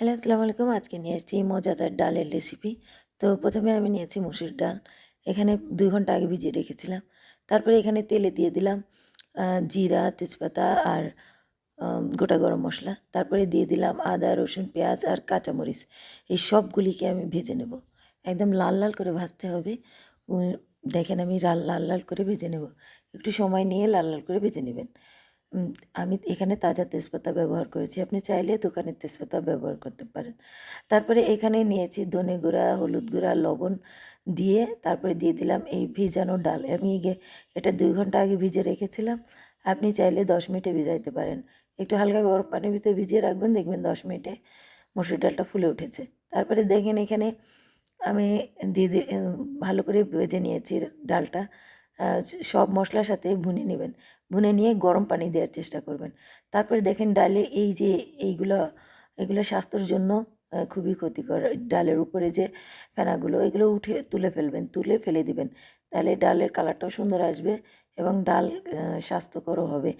Hello, আসসালামু আলাইকুম। আজকে নিয়ে এসেছি মজাদার ডালের রেসিপি। তো প্রথমে আমি নিয়েছি মসুর ডাল। এখানে ২ ঘন্টা আগে ভিজিয়ে রেখেছিলাম। তারপরে এখানে তেলে দিয়ে দিলাম আ জিরা, তেজপাতা আর গোটা গরম মসলা। তারপরে দিয়ে দিলাম আদা, রসুন, পেঁয়াজ আর কাঁচামরিচ। এই সবগুলিকে আমি ভেজে নেব। একদম লাল, লাল করে ভাজতে হবে। উ দেখেন আমি লাল, লাল করে ভেজে নেব। একটু সময় নিয়ে লাল, লাল করে ভেজে নেবেন। উম আমি এখানে তাজা তেজপাতা ব্যবহার করেছি। আপনি চাইলে দোকানের তেজপাতা ব্যবহার করতে পারেন। তারপরে এখানে নিয়েছি ধনে গুঁড়া, হলুদ গুঁড়া, লবণ দিয়ে তারপরে দিয়ে দিলাম এই ভিজানো ডাল। আমি এটা ২ ঘন্টা আগে ভিজিয়ে রেখেছিলাম। আপনি চাইলে ১০ মিনিটে ভিজাইতে পারেন। একটু হালকা গরম পানির ভিতরে ভিজিয়ে রাখবেন, দেখবেন ১০ মিনিটে মসুর ডালটা ফুলে উঠেছে। তারপরে দেখেন এখানে আমি দিয়ে দি এ ভালো করে ভেজে নিয়েছি ডালটা। সব মশলার সাথে ভুনে নেবেন। ভুনে নিয়ে গরম পানি দেওয়ার চেষ্টা করবেন। তারপরে দেখেন ডালে এই যে এইগুলো, এগুলো স্বাস্থ্যের জন্য খুবই ক্ষতিকর। ডালের উপরে যে ফেনাগুলো এগুলো তুলে ফেলবেন, তুলে ফেলে দিবেন। তাহলে ডালের কালারটাও সুন্দর আসবে এবং ডাল স্বাস্থ্যকরও হবে।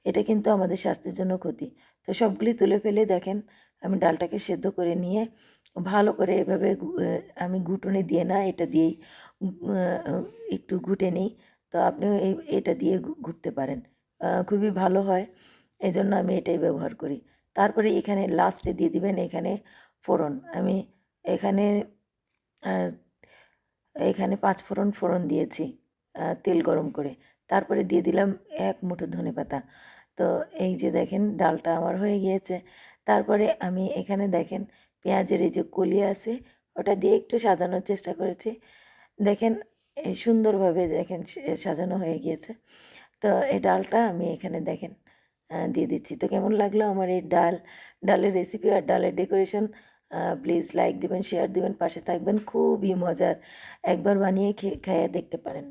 এটা কিন্তু আমাদের স্বাস্থ্যের জন্য ক্ষতি। তো সবগুলি তুলে ফেলে দেখেন আমি ডালটাকে সেদ্ধ করে নিয়ে ভালো করে এভাবে আমি ঘুটুনি দিয়ে না এটা দিয়েই আ একটু ঘুটে নিই। তো আপনিও এটা দিয়ে ঘুটতে পারেন। খুবই ভালো হয়। এজন্য আমি এটাই ব্যবহার করি। তারপরে এখানে লাস্টে দিয়ে দিবেন এখানে ফোড়ন। আমি এখানে আ এখানে ৫ ফোড়ন দিয়েছি তেল গরম করে। তারপরে দিয়ে দিলাম ১ মুঠো ধনেপাতা। তো এই যে দেখেন ডালটা আমার হয়ে গিয়েছে। তারপরে আমি এখানে দেখেন পেঁয়াজের এই যে কলি আছে ওটা দিয়ে একটু সাজানোর চেষ্টা করেছি। দেখেন সুন্দরভাবে দেখেন সাজানো হয়ে গিয়েছে। তো এই ডালটা আমি এখানে দেখেন দিয়ে দিচ্ছি। তো কেমন লাগলো আমার এই ডালের রেসিপি আর ডালের ডেকোরেশন? প্লিজ লাইক দিবেন, শেয়ার দিবেন, পাশে থাকবেন। খুবই মজার। একবার বানিয়ে খেয়ে দেখতে পারেন।